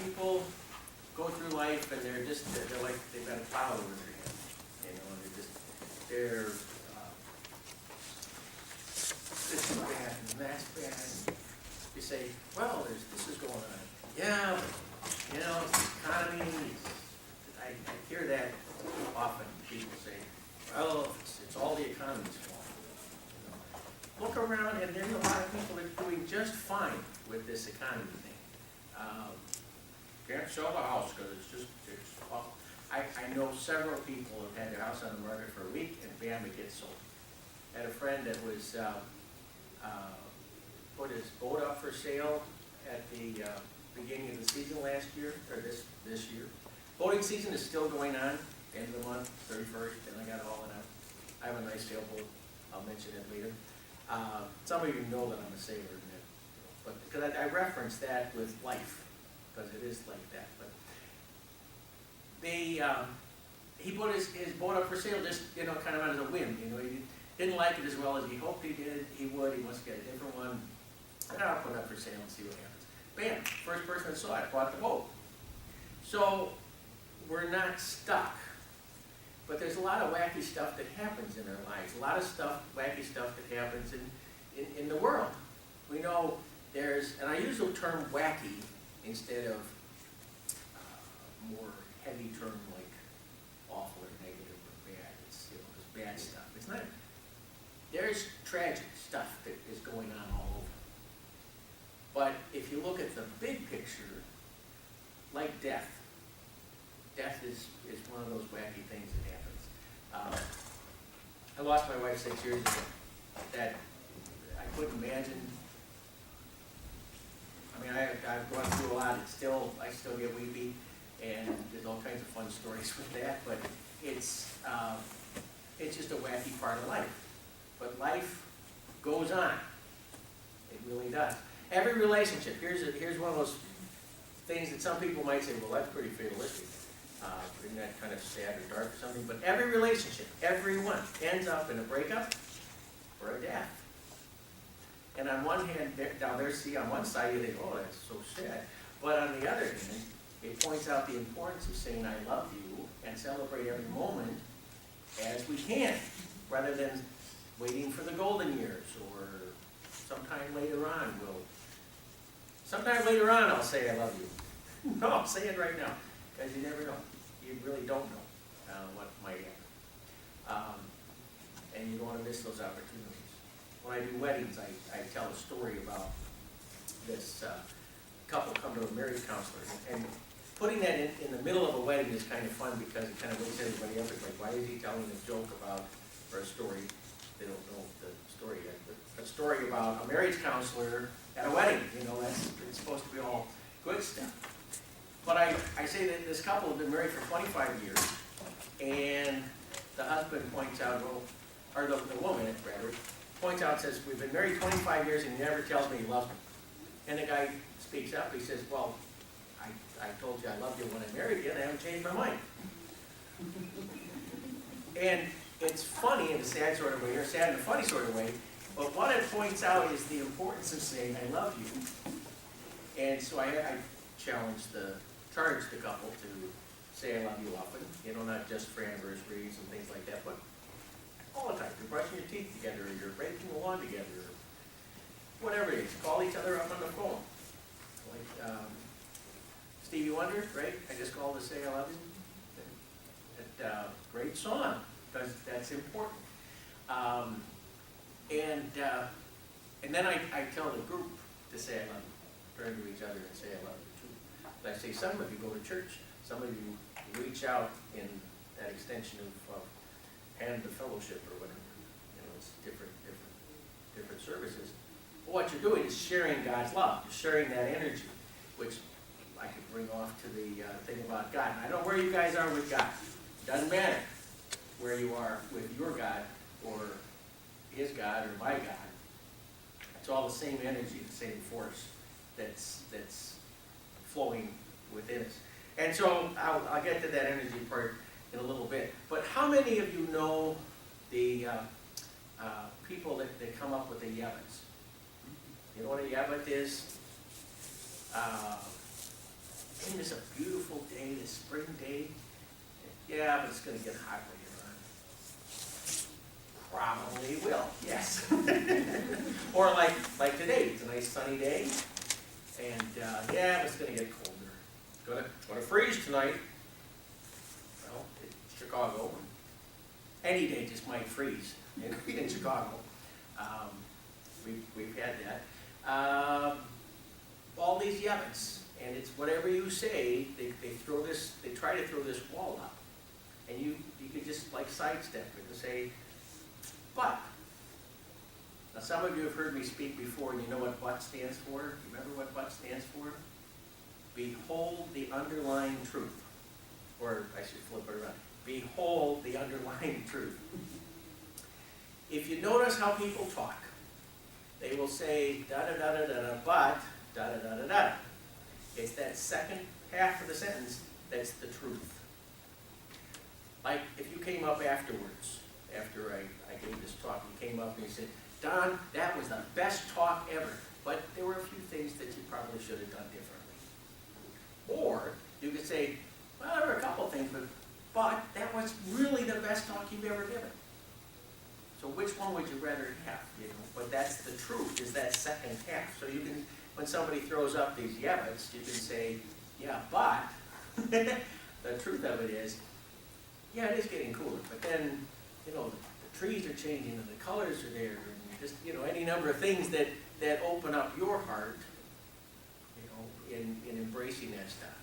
people go through life and they're like, they've got a cloud over their head, you know, and this is bad and that's bad. You say, well, this is going on. Yeah, but, you know, it's the economy. I hear that often. People say, well, it's all the economy's fault. You know, look around, and there's a lot of people that are doing just fine with this economy thing. Can't sell the house because it's awful. I know several people who have had their house on the market for a week, and bam, it gets sold. I had a friend that was put his boat up for sale at the beginning of the season last year, or this year. Boating season is still going on, end of the month, 31st, and I got it all in out. I have a nice sailboat. I'll mention it later. Some of you know that I'm a sailor, but because I reference that with life, because it is like that. But he put his boat up for sale just, you know, kind of out of the whim. You know, he didn't like it as well as he hoped he would. He wants to get a different one. And I'll put it up for sale and see what happens. Bam! First person that saw it bought the boat. So we're not stuck. But there's a lot of wacky stuff that happens in our lives. A lot of wacky stuff that happens in the world. We know there's, and I use the term wacky instead of more heavy term like awful or negative or bad. It's, you know, there's bad stuff. It's not. There's tragic stuff that is going on all over. But if you look at the big picture, like death is one of those wacky things that happens. I lost my wife 6 years ago. That I couldn't imagine. I mean, I've gone through a lot. I still get weepy, and there's all kinds of fun stories with that. But it's just a wacky part of life. But life goes on. It really does. Every relationship. Here's one of those things that some people might say, well, that's pretty fatalistic. Isn't that kind of sad or dark or something? But every relationship, everyone, ends up in a breakup or a death. And on one hand, on one side you think, oh, that's so sad. But on the other hand, it points out the importance of saying I love you and celebrate every moment as we can, rather than waiting for the golden years or sometime later on I'll say I love you. No, I'll say it right now, because you never know. You really don't know what might happen. And you don't want to miss those opportunities. When I do weddings, I tell a story about this couple come to a marriage counselor. And putting that in the middle of a wedding is kind of fun because it kind of wakes everybody up. It's like, why is he telling a joke about, or a story? They don't know the story yet, but a story about a marriage counselor at a wedding. You know, it's supposed to be all good stuff. But I say that this couple have been married for 25 years, and the husband points out, or the woman, rather, points out, says, we've been married 25 years and he never tells me he loves me. And the guy speaks up, he says, well, I told you I loved you when I married you and I haven't changed my mind. And it's funny in a sad sort of way, or sad in a funny sort of way, but what it points out is the importance of saying I love you. And so I charge the couple to say I love you often, you know, not just for anniversaries and things like that, but all the time. You're brushing your teeth together, or you're breaking the lawn together, or whatever it is. Call each other up on the phone. Like Stevie Wonder, right? I just called to say I love you. Great song, because that's important. And then I tell the group to say I love you. Turn to each other and say I love you too. But I say some of you go to church. Some of you reach out in that extension of hand of fellowship or whatever. You know, it's different services. But what you're doing is sharing God's love. You're sharing that energy, which I could bring off to the thing about God. And I know where you guys are with God. It doesn't matter where you are with your God or his God or my God. It's all the same energy, the same force that's flowing within us. And so I'll get to that energy part in a little bit. But how many of you know the people that come up with the yabbits? You know what a yabbit is? Isn't this a beautiful day, this spring day? Yeah, but it's going to get hot later on. Probably will, yes. Or like today, it's a nice sunny day, and yeah, but it's going to get colder. It's going to freeze tonight. Well, it's Chicago. Any day just might freeze in Chicago. We've had that. All these yevits, and it's whatever you say, they try to throw this wall up. And you could just like sidestep it and say, but. Now some of you have heard me speak before, and you know what but stands for? You remember what but stands for? Behold the underlying truth. Or I should flip it around. Behold the underlying truth. If you notice how people talk, they will say da-da-da-da-da, but da-da-da-da-da. It's that second half of the sentence that's the truth. Like if you came up afterwards, after I gave this talk, you came up and you said, Don, that was the best talk ever, but there were a few things that you probably should have done differently. Or you could say, well, there were a couple things, but that was really the best talk you've ever given. So which one would you rather have? You know, but that's the truth, is that second half. So you can, when somebody throws up these yevits, you can say, yeah, but the truth of it is, yeah, it is getting cooler, but then, you know, the trees are changing and the colors are there, and just, you know, any number of things that open up your heart, you know, in embracing that stuff.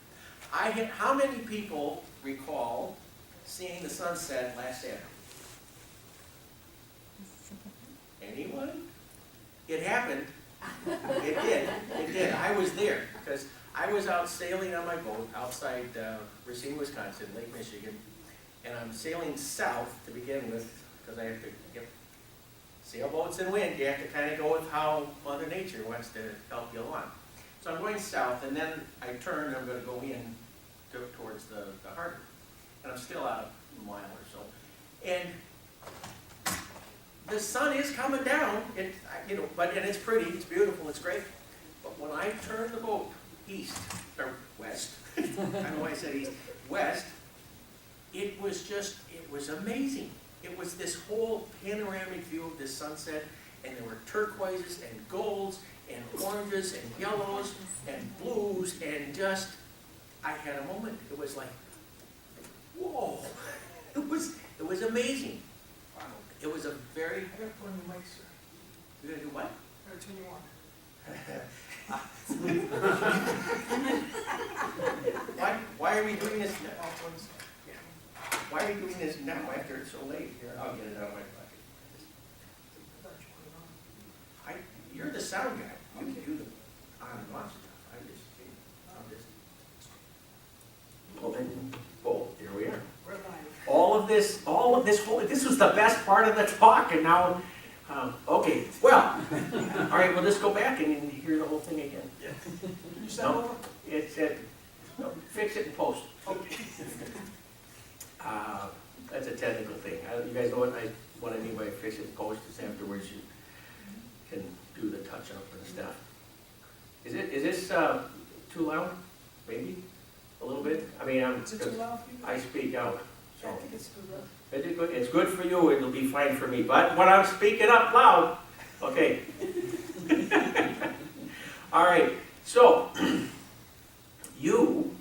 How many people recall seeing the sunset last Saturday? Anyone? It happened. It did. It did. I was there because I was out sailing on my boat outside Racine, Wisconsin, Lake Michigan, and I'm sailing south to begin with because I have to get sailboats and wind. You have to kind of go with how Mother Nature wants to help you along. So I'm going south, and then I turn, and I'm going to go in towards the harbor. And I'm still out a mile or so. And the sun is coming down, and it's pretty, it's beautiful, it's great. But when I turn the boat east, or west, I don't know why I said east, west, it was amazing. It was this whole panoramic view of this sunset, and there were turquoises and golds and oranges and yellows and blues, and just, I had a moment. It was like, whoa. It was amazing. It was a very... I gotta put on your mic, sir. You're going to do what? I gotta turn you on. Why are we doing this now? Off one side. Why are we doing this now after it's so late? Here, I'll get it out of my pocket. I thought you put it on. You're the sound guy. You can do the on and off stuff. I'm just... Well, then, here we are. We're live. This was the best part of the talk, and now, okay, well, all right, we'll just go back and hear the whole thing again. Yeah. Can you start over? No, fix it and post. Okay. That's a technical thing. You guys know what I mean by fix it and post, is afterwards you can do the touch-up and stuff. Is this too loud? Maybe? A little bit? I mean, Is it too loud for you? I speak out. I think it's good, right? It's good for you, it'll be fine for me, but when I'm speaking up loud, okay. All right, so you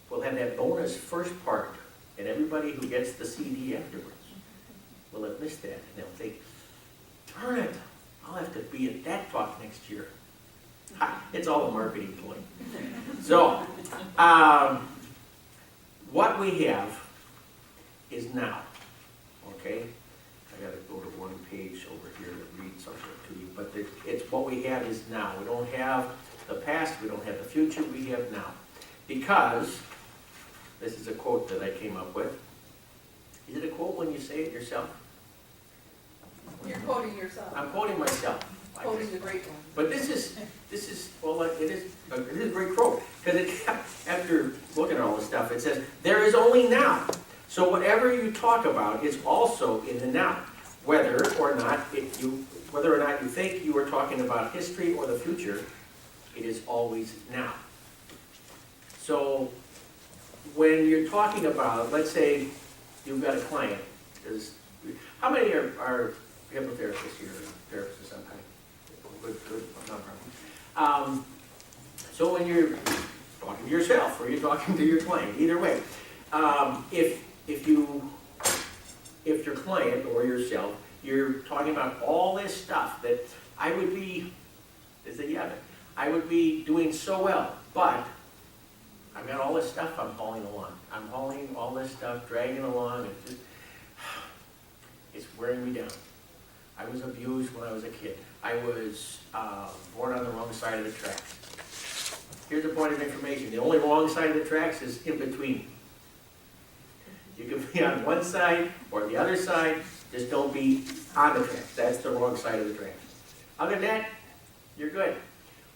will have that bonus first part, and everybody who gets the CD afterwards will have missed that, and they'll think, darn it, I'll have to be at that talk next year. Ha, it's all a marketing ploy. So, what we have is now, okay? I gotta go to one page over here to read something to you, but it's what we have is now. We don't have the past, we don't have the future, we have now. Because, this is a quote that I came up with. Is it a quote when you say it yourself? You're quoting yourself. I'm quoting myself. Quoting the great one. But this is well, it is a great quote, because after looking at all this stuff, it says, there is only now. So whatever you talk about is also in the now, whether or not you think you are talking about history or the future, it is always now. So when you're talking about, let's say you've got a client, how many are hypnotherapists here, therapists of some kind? Good, no problem. So when you're talking to yourself or you're talking to your client, either way, if your client or yourself, you're talking about all this stuff that I would be, I would be doing so well, but I've got all this stuff I'm hauling along. I'm hauling all this stuff, dragging along, and it's wearing me down. I was abused when I was a kid. I was born on the wrong side of the tracks. Here's a point of information. The only wrong side of the tracks is in between. You can be on one side or the other side, just don't be on the tracks. That's the wrong side of the tracks. Other than that, you're good.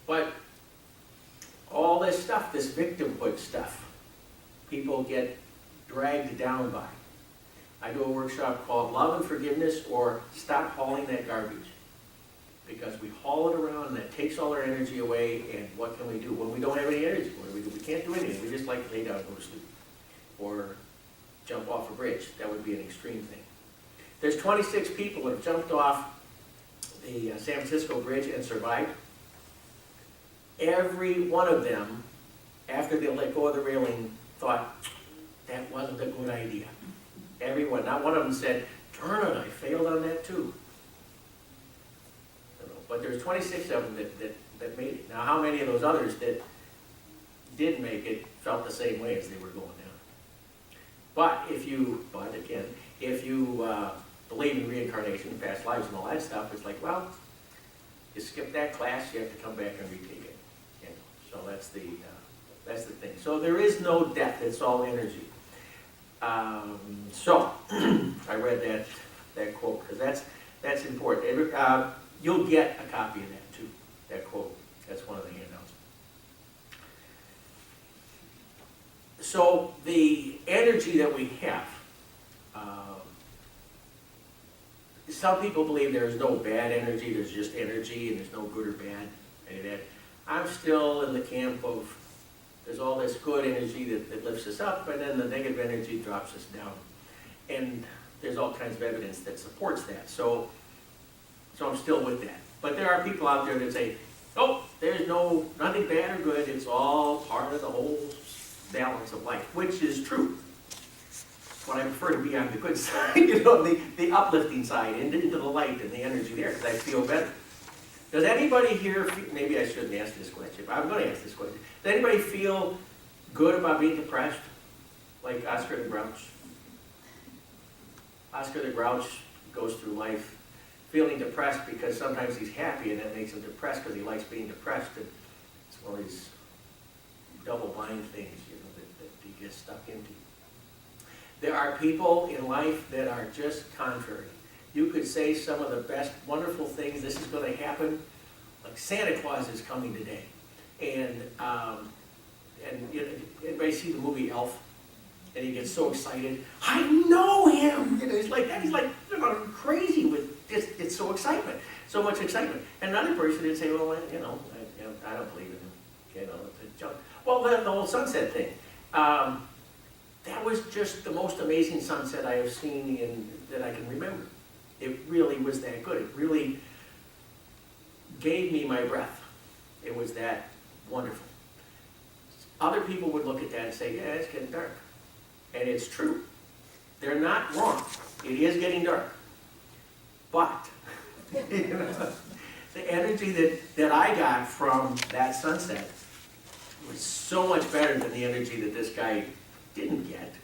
But all this stuff, this victimhood stuff, people get dragged down by. I do a workshop called Love and Forgiveness, or Stop Hauling That Garbage. Because we haul it around and that takes all our energy away, and what can we do? When we don't have any energy, what do we do? We can't do anything. We just like lay down and go to sleep. Or jump off a bridge. That would be an extreme thing. There's 26 people that have jumped off the San Francisco Bridge and survived. Every one of them, after they let go of the railing, thought, that wasn't a good idea. Everyone, not one of them said, darn it, I failed on that too. But there's 26 of them that made it. Now, how many of those others that did make it felt the same way as they were going down? But if you believe in reincarnation, past lives, and all that stuff, it's like, well, you skip that class, you have to come back and retake it. You know, so that's the thing. So there is no death; it's all energy. So I read that quote because that's important. You'll get a copy of that too. That quote. That's one of the handouts. So the energy that we have. Some people believe there's no bad energy, there's just energy, and there's no good or bad. And I'm still in the camp of there's all this good energy that lifts us up, and then the negative energy drops us down. And there's all kinds of evidence that supports that. So I'm still with that. But there are people out there that say, oh, there's nothing bad or good, it's all part of the whole balance of life, which is true. But I prefer to be on the good side, the uplifting side, into the light and the energy there, because I feel better. Does anybody here, maybe I shouldn't ask this question, but I'm going to ask this question. Does anybody feel good about being depressed? Like Oscar the Grouch? Oscar the Grouch goes through life feeling depressed because sometimes he's happy and that makes him depressed because he likes being depressed. And it's one of these double-bind things, that he gets stuck into. There are people in life that are just contrary. You could say some of the best, wonderful things, this is going to happen, like Santa Claus is coming today. And anybody see the movie Elf? And he gets so excited, I know him! He's like that. He's like crazy with it's so much excitement. And another person would say, well, I don't believe in him. It's junk. Well, the whole sunset thing. That was just the most amazing sunset I have seen that I can remember. It really was that good. It really gave me my breath. It was that wonderful. Other people would look at that and say, yeah, it's getting dark. And it's true. They're not wrong. It is getting dark. But the energy that I got from that sunset was so much better than the energy that this guy didn't get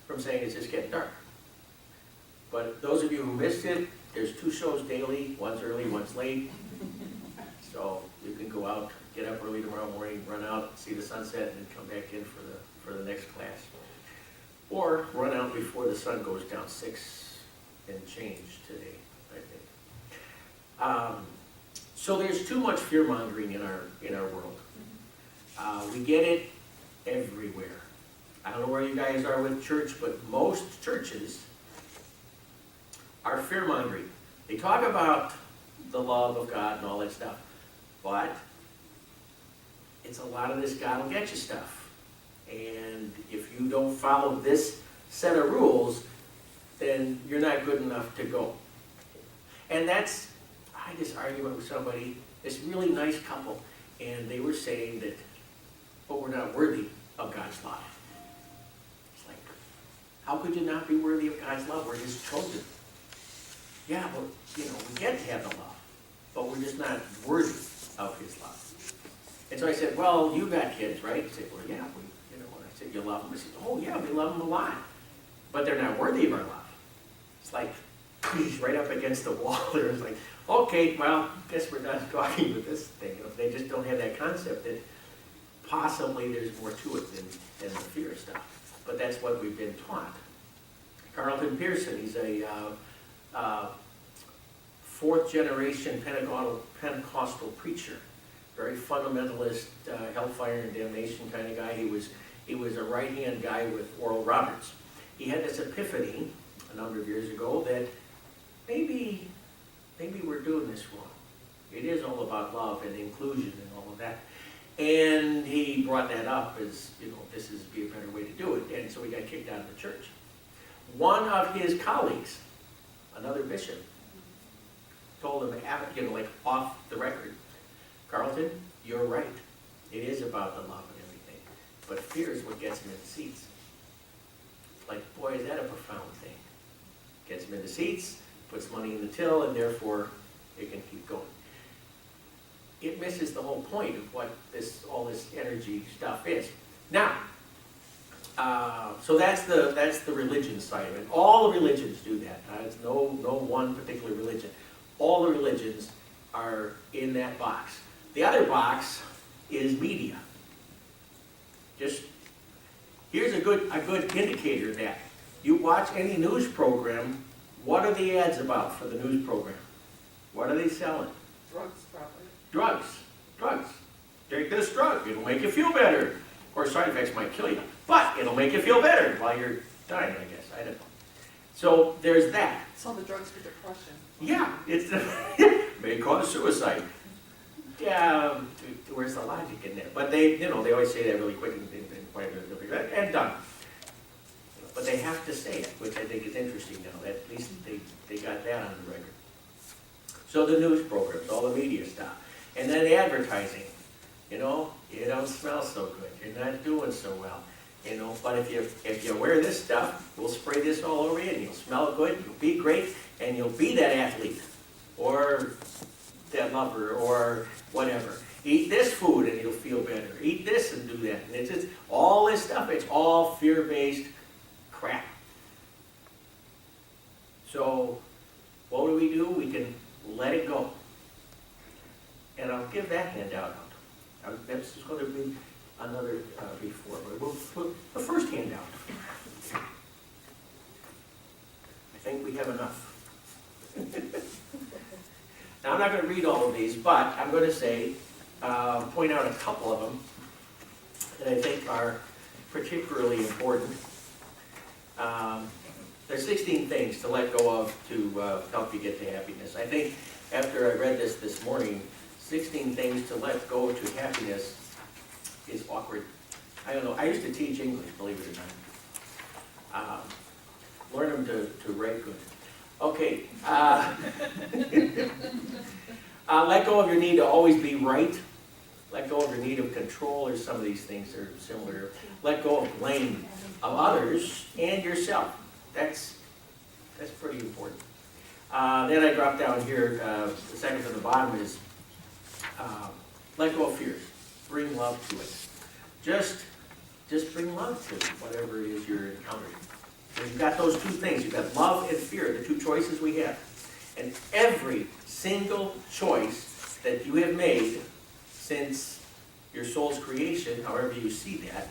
from saying it's just getting dark. But those of you who missed it, there's 2 shows daily. One's early, one's late. So you can go out, get up early tomorrow morning, run out, see the sunset, and then come back in for the next class. Or run out before the sun goes down, 6 and change today, I think. So there's too much fear-mongering in our world. We get it everywhere. I don't know where you guys are with church, but most churches are fear-mongering. They talk about the love of God and all that stuff, but it's a lot of this God will get you stuff. And if you don't follow this set of rules, then you're not good enough to go. And that's, I had this argument with somebody, this really nice couple, and they were saying that, but we're not worthy of God's love. It's like, how could you not be worthy of God's love? We're His children. Yeah, but, we get to have the love, but we're just not worthy of His love. And so I said, well, you got kids, right? He said, well, yeah, and I said, you love them? I said, oh yeah, we love them a lot, but they're not worthy of our love. It's like, right up against the wall there. It's like, okay, well, guess we're not talking with this thing. They just don't have that concept that possibly there's more to it than the fear stuff. But that's what we've been taught. Carlton Pearson, he's a fourth generation Pentecostal preacher, very fundamentalist, hellfire and damnation kind of guy. He was a right-hand guy with Oral Roberts. He had this epiphany a number of years ago that maybe we're doing this wrong. It is all about love and inclusion and all of that. And he brought that up as, this is be a better way to do it. And so he got kicked out of the church. One of his colleagues, another bishop, told him, like off the record, Carlton, you're right. It is about the love and everything. But fear is what gets him in the seats. Like, boy, is that a profound thing. Gets him in the seats, puts money in the till, and therefore it can keep going. It misses the whole point of what all this energy stuff is. Now, so that's the religion side of it. All the religions do that. It's no one particular religion. All the religions are in that box. The other box is media. Just here's a good indicator of that. You watch any news program, what are the ads about for the news program? What are they selling? Drugs, probably. Drugs. Take this drug, it'll make you feel better. Of course, side effects might kill you, but it'll make you feel better while you're dying, I guess. I don't know. So there's that. It's all the drugs for depression. Yeah, it's may cause suicide. Yeah, where's the logic in there? But they always say that really quick and done. But they have to say it, which I think is interesting now. At least they got that on the record. So the news programs, all the media stuff. And then the advertising. You don't smell so good. You're not doing so well. But if you wear this stuff, we'll spray this all over you and you'll smell good, you'll be great, and you'll be that athlete or that lover or whatever. Eat this food and you'll feel better. Eat this and do that. And it's just all this stuff, it's all fear-based crap. So what do? We can let it go. And I'll give that handout out. That's just going to be another before, but we'll put the first handout. I think we have enough. Now I'm not going to read all of these, but I'm going to say, point out a couple of them that I think are particularly important. There's 16 things to let go of to help you get to happiness. I think after I read this morning, 16 things to let go to happiness is awkward. I don't know. I used to teach English, believe it or not. Learn them to write good. Okay. Let go of your need to always be right. Let go of your need of control, or some of these things are similar. Let go of blame of others and yourself. That's pretty important. Then I drop down here, the second from the bottom is let go of fears. Bring love to it. Just bring love to whatever it is you're encountering. So you've got those two things. You've got love and fear, the two choices we have. And every single choice that you have made since your soul's creation, however you see that,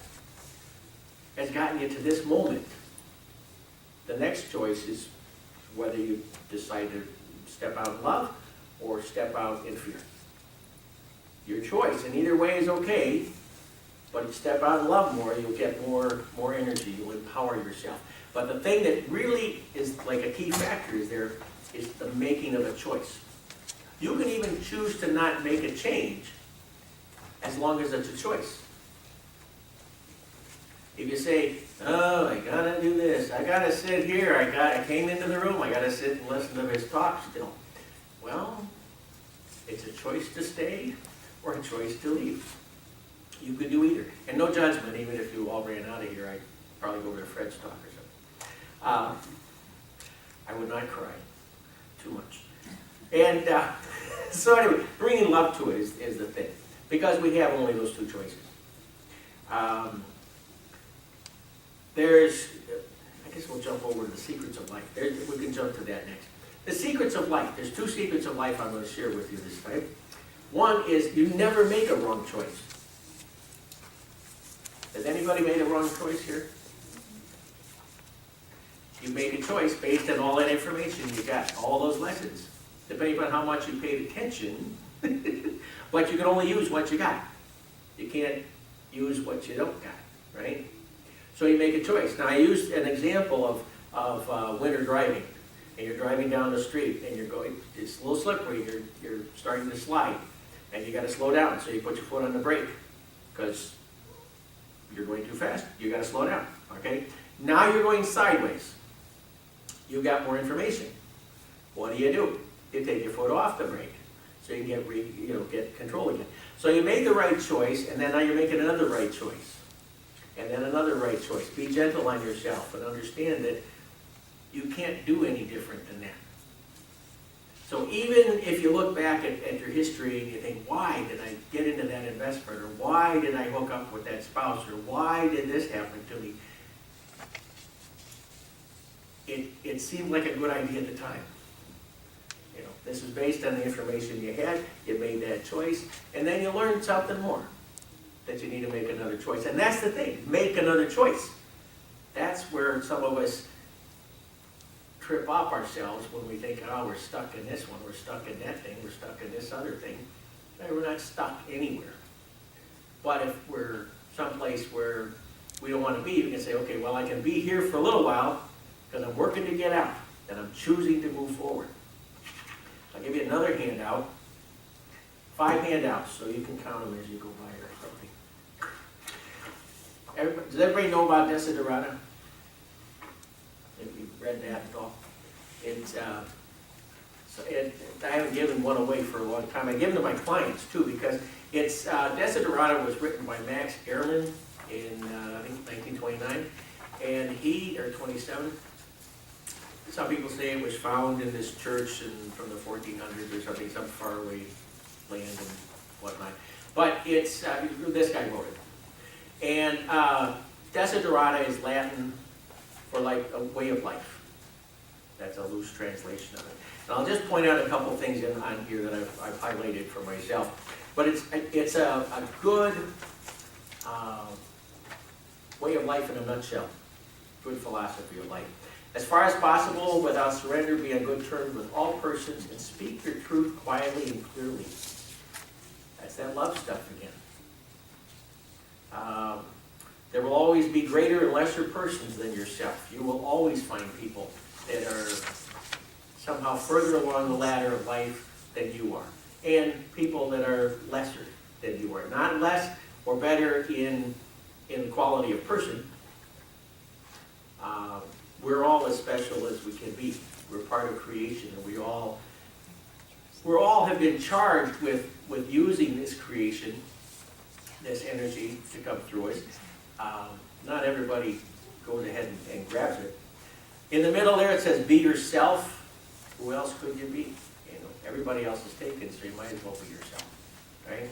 has gotten you to this moment. The next choice is whether you decide to step out in love or step out in fear. Your choice, and either way is okay, but if you step out in love more, you'll get more energy, you'll empower yourself. But the thing that really is like a key factor is the making of a choice. You can even choose to not make a change as long as it's a choice. If you say, oh, I gotta do this, I gotta sit here, I came into the room, I gotta sit and listen to his talk still. Well, it's a choice to stay or a choice to leave. You could do either. And no judgment, even if you all ran out of here, I'd probably go over to Fred's talk or something. I would not cry too much. And so anyway, bringing love to it is the thing. Because we have only those two choices. I guess we'll jump over to the secrets of life. We can jump to that next. The secrets of life. There's two secrets of life I'm going to share with you this time. One is you never make a wrong choice. Has anybody made a wrong choice here? You made a choice based on all that information you got, all those lessons. Depending on how much you paid attention, but you can only use what you got. You can't use what you don't got, right? So you make a choice. Now I used an example of winter driving. And you're driving down the street and you're going, it's a little slippery, you're starting to slide. And you got to slow down, so you put your foot on the brake. Because you're going too fast, you got to slow down, okay? Now you're going sideways. You got more information. What do? You take your foot off the brake, so you can get control again. So you made the right choice, and then now you're making another right choice. And then another right choice. Be gentle on yourself and understand that you can't do any different than that. So even if you look back at your history and you think, why did I get into that investment? Or why did I hook up with that spouse? Or why did this happen to me? It seemed like a good idea at the time. This was based on the information you had, you made that choice, and then you learned something more, that you need to make another choice. And that's the thing, make another choice. That's where some of us trip up ourselves when we think, oh, we're stuck in this one, we're stuck in that thing, we're stuck in this other thing. No, we're not stuck anywhere. But if we're someplace where we don't want to be, we can say, okay, well, I can be here for a little while because I'm working to get out, and I'm choosing to move forward. I'll give you another handout. 5 handouts, so you can count them as you go by or something. Does everybody know about Desiderata? If you've read that at all. I haven't given one away for a long time. I give them to my clients too, because Desiderata was written by Max Ehrman in I think 1929, and or 27. Some people say it was found in this church from the 1400s or something, some faraway land and whatnot. But it's, this guy wrote it. And Desiderata is Latin for like a way of life. That's a loose translation of it. And I'll just point out a couple things on here that I've highlighted for myself. But it's a good way of life in a nutshell. Good philosophy of life. As far as possible, without surrender, be on good terms with all persons and speak your truth quietly and clearly. That's that love stuff again. There will always be greater and lesser persons than yourself. You will always find people that are somehow further along the ladder of life than you are. And people that are lesser than you are. Not less or better in quality of person. We're all as special as we can be. We're part of creation, and we all have been charged with using this creation, this energy to come through us. Not everybody goes ahead and grabs it. In the middle there it says, be yourself. Who else could you be? Everybody else is taken, so you might as well be yourself, right?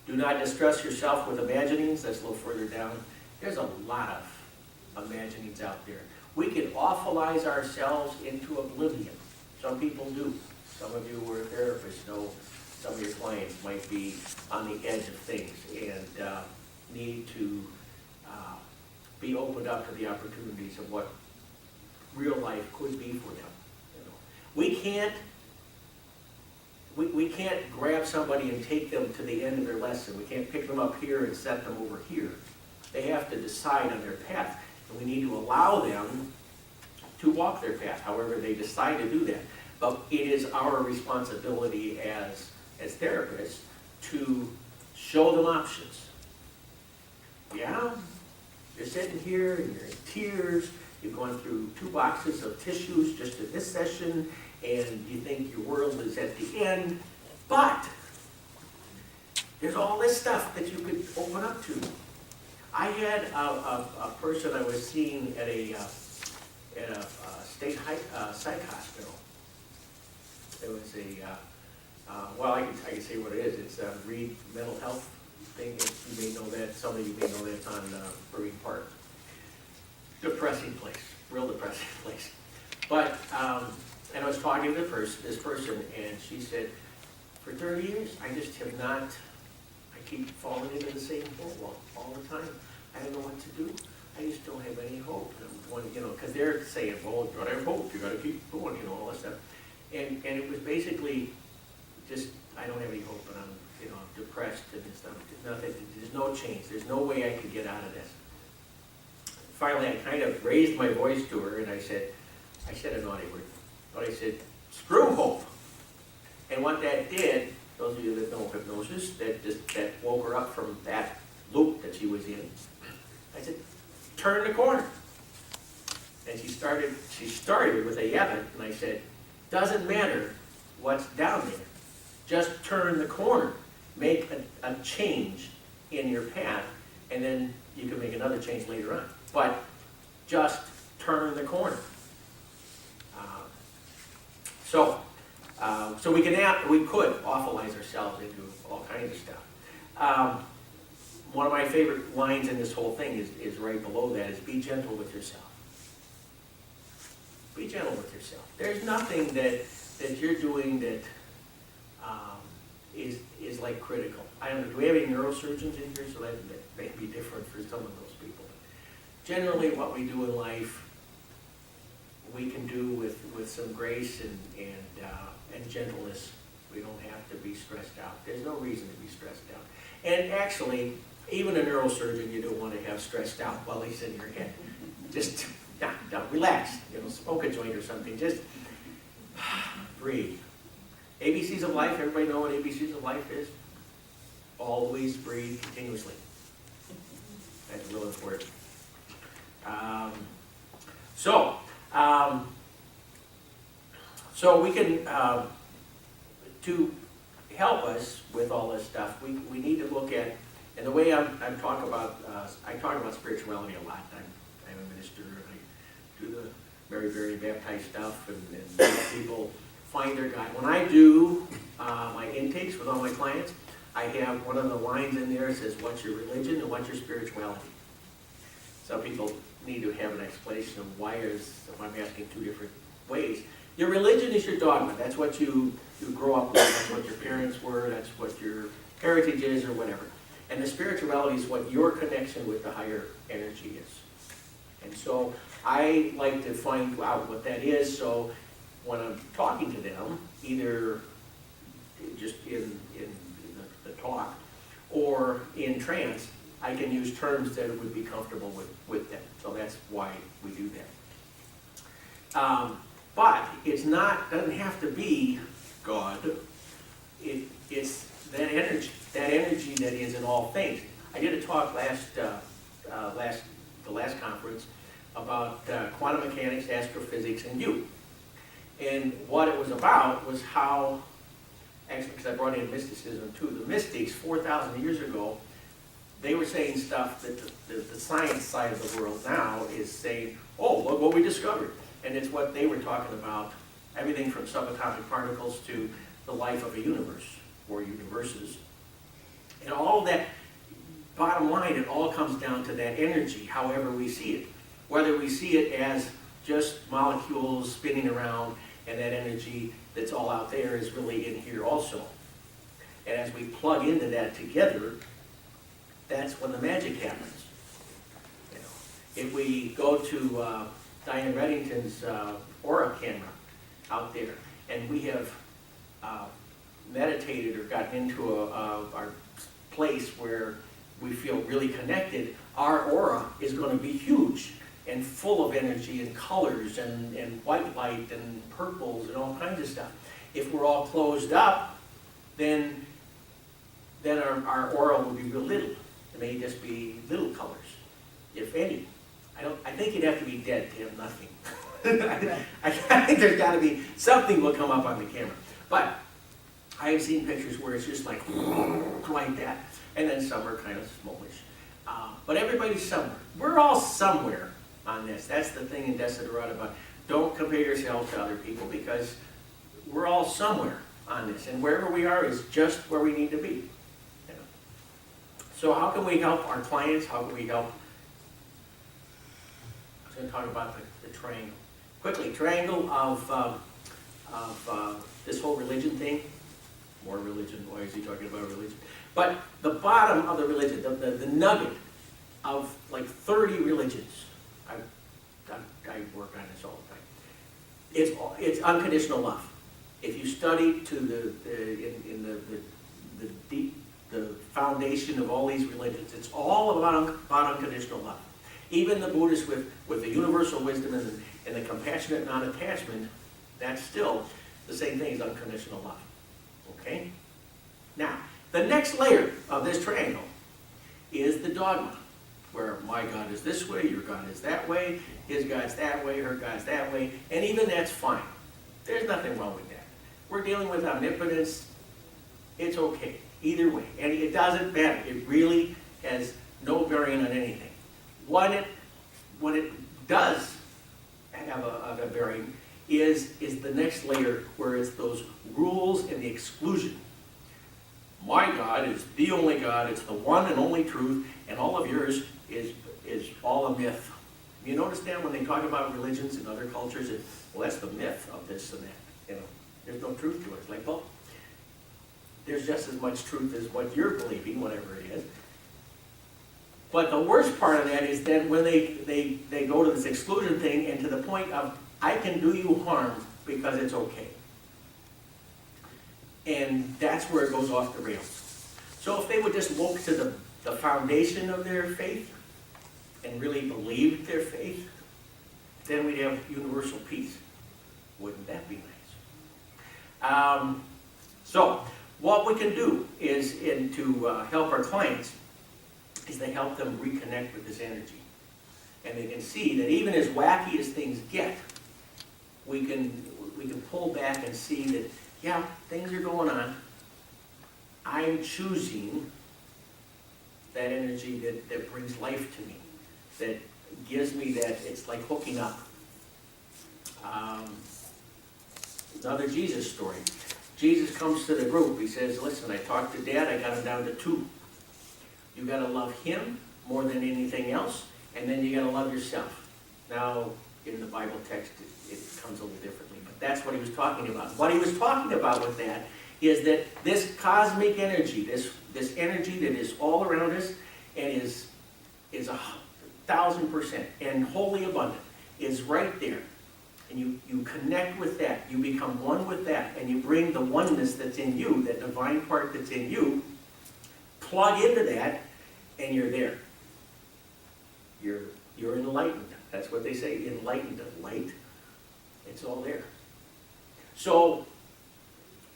Do not distress yourself with imaginings. That's a little further down. There's a lot of imaginings out there. We can awfulize ourselves into oblivion. Some people do. Some of you who are therapists know some of your clients might be on the edge of things and need to be opened up to the opportunities of what real life could be for them. We can't grab somebody and take them to the end of their lesson. We can't pick them up here and set them over here. They have to decide on their path. And we need to allow them to walk their path, however they decide to do that. But it is our responsibility as therapists to show them options. Yeah, you're sitting here and you're in tears, you've gone through 2 boxes of tissues just in this session, and you think your world is at the end, but there's all this stuff that you could open up to. I had a person I was seeing at a state psych hospital. It was well, I can say what it is. It's a Reed mental health thing. You may know that. Some of you may know that. It's on Marine Park. Depressing place, real depressing place. But and I was talking to this person, and she said, for 30 years, I just have not. I keep falling into the same hole all the time. I don't know what to do. I just don't have any hope. Because they're saying, well, you gotta have hope. You gotta keep going. All that stuff. And it was basically just, I don't have any hope, and I'm depressed, and it's nothing. There's no change. There's no way I can get out of this. Finally, I kind of raised my voice to her, and I said a naughty word, but I said, screw hope. And what that did, those of you that know hypnosis, that woke her up from that loop that she was in. I said, turn the corner. And she started with a yabbit, and I said, doesn't matter what's down there. Just turn the corner. Make a change in your path, and then you can make another change later on. But just turn the corner. So we could awfulize ourselves into all kinds of stuff. One of my favorite lines in this whole thing is right below that, is be gentle with yourself. Be gentle with yourself. There's nothing that you're doing that is like critical. I don't know, do we have any neurosurgeons in here? So that may be different for some of those people. Generally, what we do in life, we can do with some grace and gentleness. We don't have to be stressed out. There's no reason to be stressed out. And actually, even a neurosurgeon, you don't want to have stressed out while he's in your head. Just relax. Smoke a joint or something. Just breathe. ABCs of life. Everybody know what ABCs of life is? Always breathe continuously. That's real important. So we can, to help us with all this stuff, we need to look at, and the way I talk about spirituality a lot. I'm a minister, and I do the very, very baptized stuff, and people find their God. When I do my intakes with all my clients, I have one of the lines in there that says, what's your religion and what's your spirituality? Some people need to have an explanation of why I'm asking 2 different ways. Your religion is your dogma. That's what you grow up with. That's what your parents were. That's what your heritage is, or whatever. And the spirituality is what your connection with the higher energy is. And so I like to find out what that is, so when I'm talking to them, either just in the talk or in trance, I can use terms that would be comfortable with them. So that's why we do that. But it's doesn't have to be God. It's that energy that is in all things. I did a talk the last conference about quantum mechanics, astrophysics, and you. And what it was about was how, actually, because I brought in mysticism too, the mystics 4,000 years ago, they were saying stuff that the science side of the world now is saying, oh, look what we discovered. And it's what they were talking about, everything from subatomic particles to the life of a universe, or universes. And all of that, bottom line, it all comes down to that energy, however we see it. Whether we see it as just molecules spinning around, and that energy that's all out there is really in here also. And as we plug into that together, that's when the magic happens. If we go to Diane Reddington's aura camera out there, and we have meditated or gotten into our place where we feel really connected, our aura is going to be huge and full of energy and colors and white light and purples and all kinds of stuff. If we're all closed up, then our aura will be real little. It may just be little colors, if any. I think you'd have to be dead to have nothing. I think there's got to be, something will come up on the camera. But I have seen pictures where it's just like that, and then some are kind of smallish. But everybody's somewhere. We're all somewhere on this. That's the thing in Desiderata about don't compare yourself to other people, because we're all somewhere on this, and wherever we are is just where we need to be. You know? So how can we help our clients? How can we help? I was going to talk about the triangle. Quickly, triangle of this whole religion thing. More religion, why is he talking about religion? But the bottom of the religion, the nugget of like 30 religions, I work on this all the time. It's unconditional love. If you study to the foundation of all these religions, it's all about unconditional love. Even the Buddhists with the universal wisdom and the compassionate non-attachment, that's still the same thing as unconditional love. Okay? Now, the next layer of this triangle is the dogma, where my God is this way, your God is that way, his God's that way, her God's that way, and even that's fine. There's nothing wrong with that. We're dealing with omnipotence. It's okay, either way. And it doesn't matter. It really has no bearing on anything. What it does have a bearing is the next layer, where it's those rules and the exclusion. My God is the only God, it's the one and only truth, and all of yours is all a myth. You understand when they talk about religions in other cultures, well, that's the myth of this and that. You know, there's no truth to it. It's like, well, there's just as much truth as what you're believing, whatever it is. But the worst part of that is then when they go to this exclusion thing, and to the point of, I can do you harm because it's okay. And that's where it goes off the rails. So if they would just look to the foundation of their faith and really believe their faith, then we'd have universal peace. Wouldn't that be nice? So what we can do is, to help our clients, is to help them reconnect with this energy. And they can see that even as wacky as things get, we can pull back and see that, yeah, things are going on. I'm choosing that energy that brings life to me, that gives me that, it's like hooking up. Another Jesus story. Jesus comes to the group. He says, listen, I talked to Dad, I got him down to 2. You got to love him more than anything else, and then you got to love yourself. Now, in the Bible text, it comes a little differently, but that's what he was talking about. What he was talking about with that is that this cosmic energy, this energy that is all around us and is 1,000% and wholly abundant, is right there. And you connect with that, you become one with that, and you bring the oneness that's in you, that divine part that's in you, plug into that, and you're there. You're enlightened. That's what they say, enlightened, light. It's all there. So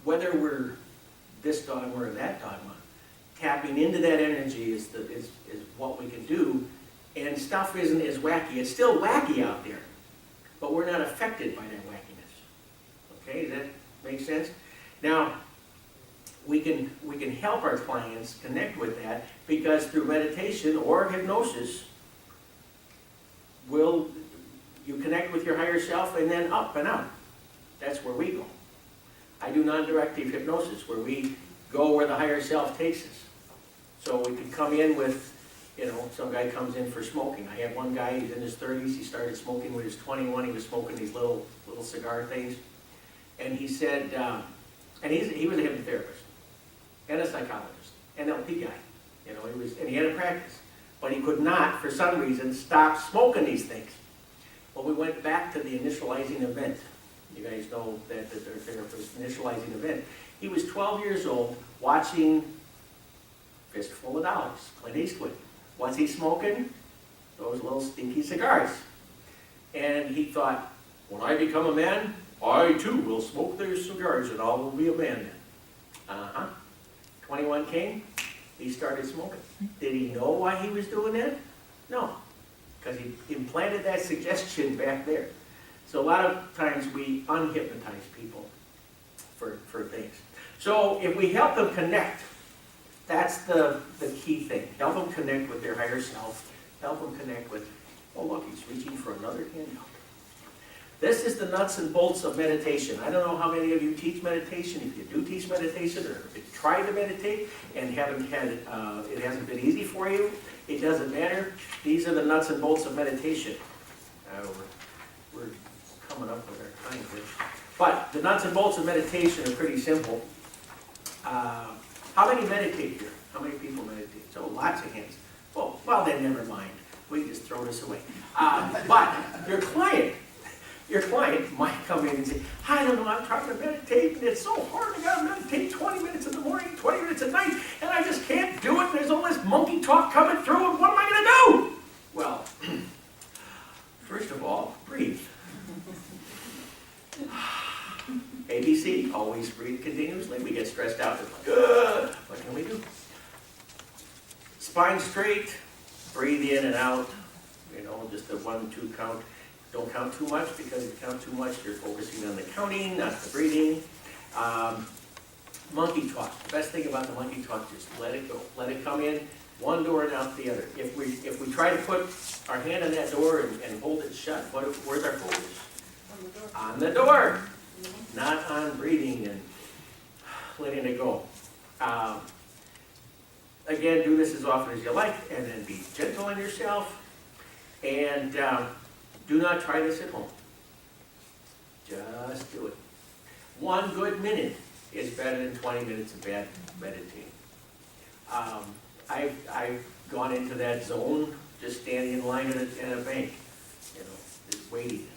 whether we're this dogma or that dogma, tapping into that energy is what we can do. And stuff isn't as wacky. It's still wacky out there, but we're not affected by that wackiness. Okay, does that make sense? Now, we can help our clients connect with that, because through meditation or hypnosis, you connect with your higher self, and then up and out. That's where we go. I do non-directive hypnosis, where we go where the higher self takes us. So we could come in with, some guy comes in for smoking. I had one guy, he's in his 30s, he started smoking when he was 21, he was smoking these little cigar things. And he said, and he was a hypnotherapist, and a psychologist, NLP guy, and he had a practice. But he could not, for some reason, stop smoking these things. Well, we went back to the initializing event. You guys know that there was initializing event. He was 12 years old, watching Fistful of Dollars, Clint Eastwood. What's he smoking? Those little stinky cigars. And he thought, when I become a man, I too will smoke those cigars, and I will be a man then. 21 came, he started smoking. Did he know why he was doing that? No, because he implanted that suggestion back there. So a lot of times we unhypnotize people for things. So if we help them connect, that's the key thing. Help them connect with their higher self. Help them connect with, oh look, he's reaching for another handout. This is the nuts and bolts of meditation. I don't know how many of you teach meditation. If you do teach meditation, or if you try to meditate and haven't had, it hasn't been easy for you, it doesn't matter. These are the nuts and bolts of meditation. We're coming up with our time here. But the nuts and bolts of meditation are pretty simple. How many meditate here? How many people meditate? So lots of hands. Well then never mind. We can just throw this away. But your client might come in and say, I don't know, I'm trying to meditate and it's so hard. I gotta meditate 20 minutes in the morning, 20 minutes at night, and I just can't do it. There's all this monkey talk coming through, and what am I gonna do? Well, first of all, breathe. ABC, always breathe continuously. We get stressed out. It's like, what can we do? Spine straight, breathe in and out. You know, just a 1-2 count. Don't count too much, because if you count too much, you're focusing on the counting, not the breathing. Monkey talk. The best thing about the monkey talk is let it go. Let it come in one door and out the other. If we try to put our hand on that door and hold it shut, where's our focus? On the door. Not on breathing and letting it go. Again, do this as often as you like, and then be gentle on yourself. And do not try this at home. Just do it. 1 good minute is better than 20 minutes of bad meditating. I've gone into that zone just standing in line at a bank, you know, just waiting.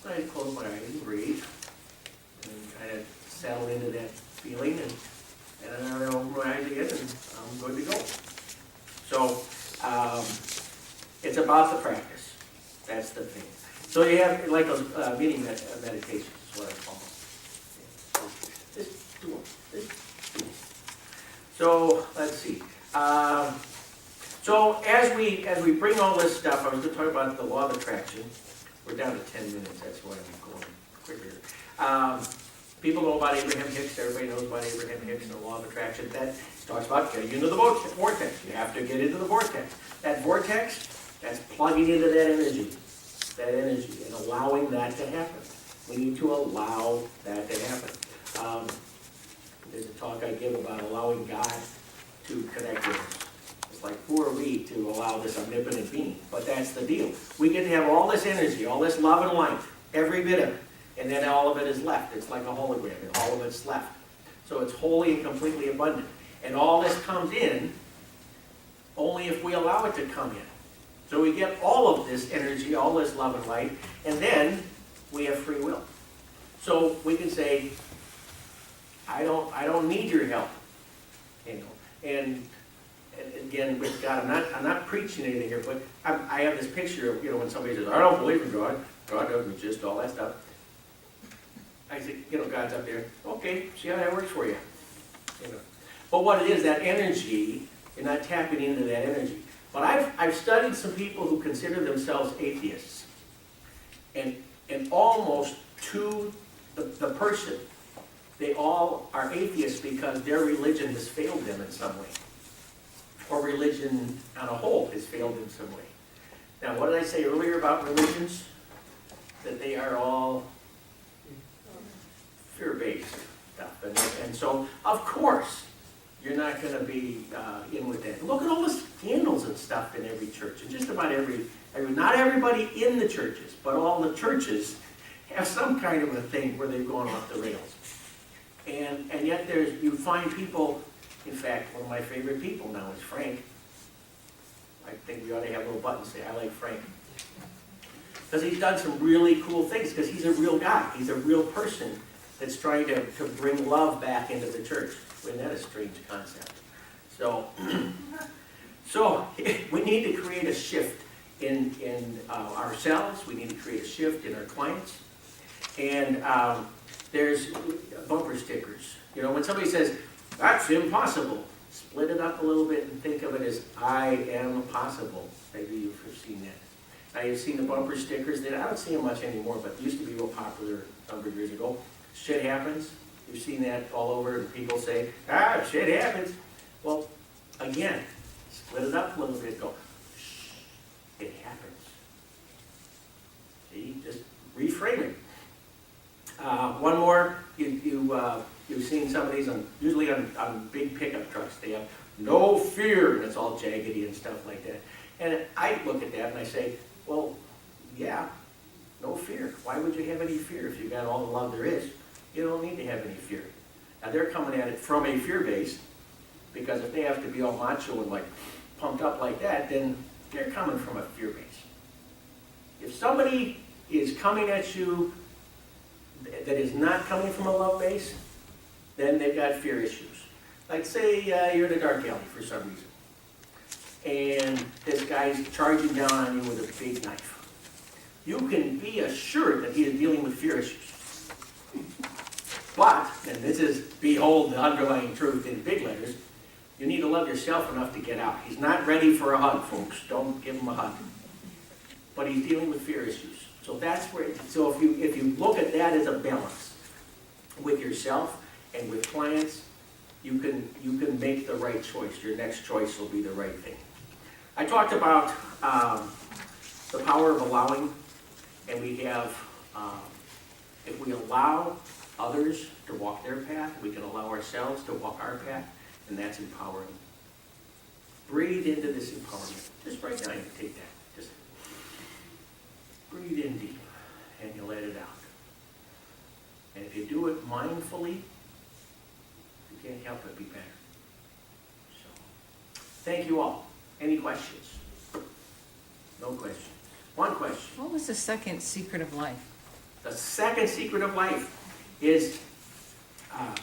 So I close my eyes and breathe, and kind of settle into that feeling, and then I open my eyes again, and I'm good to go. So it's about the practice. That's the thing. So you have like a mini meditation is what I call them. Just do them. Just do them. So let's see. So as we bring all this stuff, I was going to talk about the law of attraction. We're down to 10 minutes. That's why I'm going quicker. People know about Abraham Hicks. Everybody knows about Abraham Hicks and the law of attraction. That talks about getting into the vortex. You have to get into the vortex. That vortex, that's plugging into that energy, and allowing that to happen. We need to allow that to happen. There's a talk I give about allowing God to connect with us. It's like, who are we to allow this omnipotent being? But that's the deal. We get to have all this energy, all this love and light, every bit of it, and then all of it is left. It's like a hologram, and all of it's left. So it's wholly and completely abundant. And all this comes in only if we allow it to come in. So we get all of this energy, all this love and light, and then we have free will. So we can say, I don't need your help, you know. And again, with God, I'm not preaching anything here, but I have this picture of, you know, when somebody says, I don't believe in God, God doesn't exist, all that stuff. I say, you know, God's up there. Okay, see how that works for you. You know. But what it is, that energy, you're not tapping into that energy. But I've studied some people who consider themselves atheists. And almost to the person, they all are atheists because their religion has failed them in some way. Or religion on a whole has failed in some way. Now, what did I say earlier about religions? That they are all fear-based stuff. And so, of course, you're not going to be in with that. Look at all the scandals and stuff in every church. And just about not everybody in the churches, but all the churches have some kind of a thing where they've gone off the rails. And yet you find people, in fact, one of my favorite people now is Frank. I think we ought to have a little button say, I like Frank. Because he's done some really cool things, because he's a real guy. He's a real person that's trying to bring love back into the church. Isn't that a strange concept? So we need to create a shift in ourselves. We need to create a shift in our clients. And there's bumper stickers. You know, when somebody says, that's impossible, Split it up a little bit and think of it as I am possible. Maybe you've seen that. Now you've seen the bumper stickers that I don't see them much anymore, but used to be real popular a number of years ago. Shit happens. You've seen that all over, and people say, shit happens. Well, again, split it up a little bit. Go, shh, it happens. See, just reframe it. One more. You've seen some of these usually on big pickup trucks. They have no fear, and it's all jaggedy and stuff like that. And I look at that and I say, well, yeah, no fear. Why would you have any fear if you got all the love there is? You don't need to have any fear. Now they're coming at it from a fear base, because if they have to be all macho and like pumped up like that, then they're coming from a fear base. If somebody is coming at you that is not coming from a love base, then they've got fear issues. Like say you're in a dark alley for some reason, and this guy's charging down on you with a big knife. You can be assured that he is dealing with fear issues. But, and this is, behold the underlying truth in big letters, you need to love yourself enough to get out. He's not ready for a hug, folks. Don't give him a hug. But he's dealing with fear issues. So that's where, so if you look at that as a balance with yourself and with clients, you can make the right choice. Your next choice will be the right thing. I talked about the power of allowing, and we have, if we allow others to walk their path, we can allow ourselves to walk our path, and that's empowering. Breathe into this empowerment. Just right now, you take that. Just breathe in deep, and you let it out. And if you do it mindfully, you can't help but be better. So, thank you all. Any questions? No questions. One question. What was the second secret of life? The second secret of life is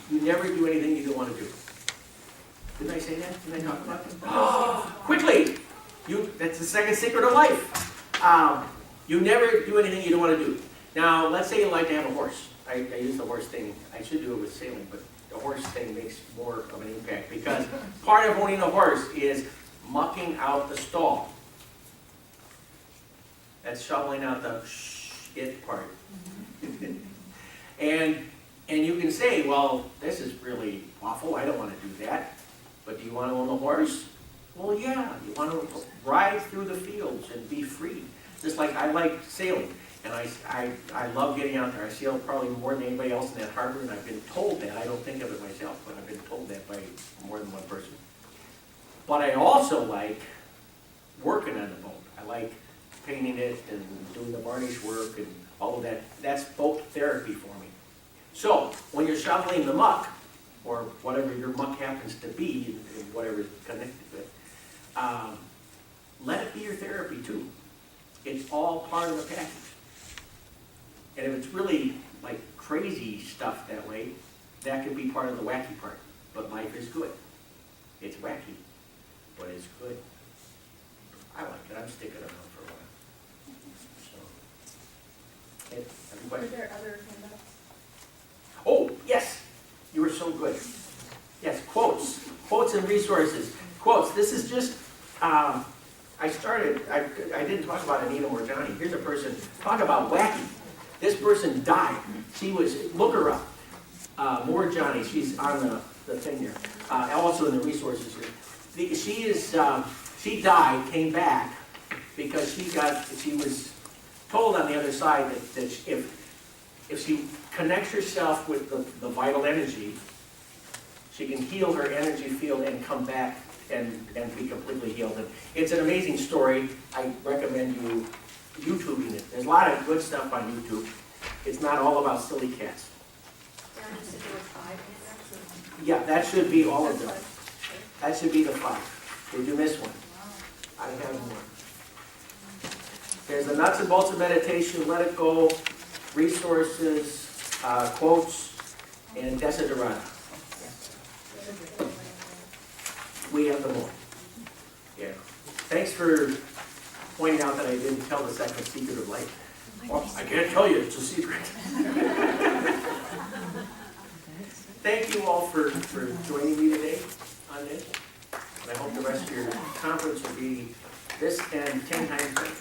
you never do anything you don't want to do. Didn't I say that? Didn't I talk about that? Oh, quickly! That's the second secret of life. You never do anything you don't want to do. Now, let's say you like to have a horse. I use the horse thing. I should do it with sailing, but the horse thing makes more of an impact because part of owning a horse is mucking out the stall. That's shoveling out the it part. And you can say, well, this is really awful. I don't want to do that. But do you want to own a horse? Well, yeah. You want to ride through the fields and be free. Just like I like sailing. And I love getting out there. I sail probably more than anybody else in that harbor, and I've been told that. I don't think of it myself, but I've been told that by more than one person. But I also like working on the boat. I like painting it and doing the varnish work and all of that. That's boat therapy for me. So when you're shoveling the muck, or whatever your muck happens to be, and whatever it's connected with, let it be your therapy too. It's all part of the package. And if it's really like crazy stuff that way, that could be part of the wacky part. But life is good. It's wacky, but it's good. I like it. I'm sticking around for a while. So, any Are questions? there other handouts? Oh, yes. You were so good. Yes, quotes. Quotes and resources. Quotes. This is just, I didn't talk about Anita or Johnny. Here's a person, talk about wacky. This person died. She was, look her up. More Johnny, she's on the thing there. Also in the resources here. She died, came back, because she was told on the other side that if she connects herself with the vital energy, she can heal her energy field and come back and be completely healed. And it's an amazing story. I recommend you YouTubing it. There's a lot of good stuff on YouTube. It's not all about silly cats. Yeah, that should be all of them. That should be the 5. Did you miss one? I have more. There's the nuts and bolts of meditation, let it go, resources, quotes, and Desiderata. We have them all. Yeah. Thanks for pointing out that I didn't tell the second secret of life. Well, I can't tell you, it's a secret. Thank you all for joining me today on this. rest of your conference will be this and 10 times better.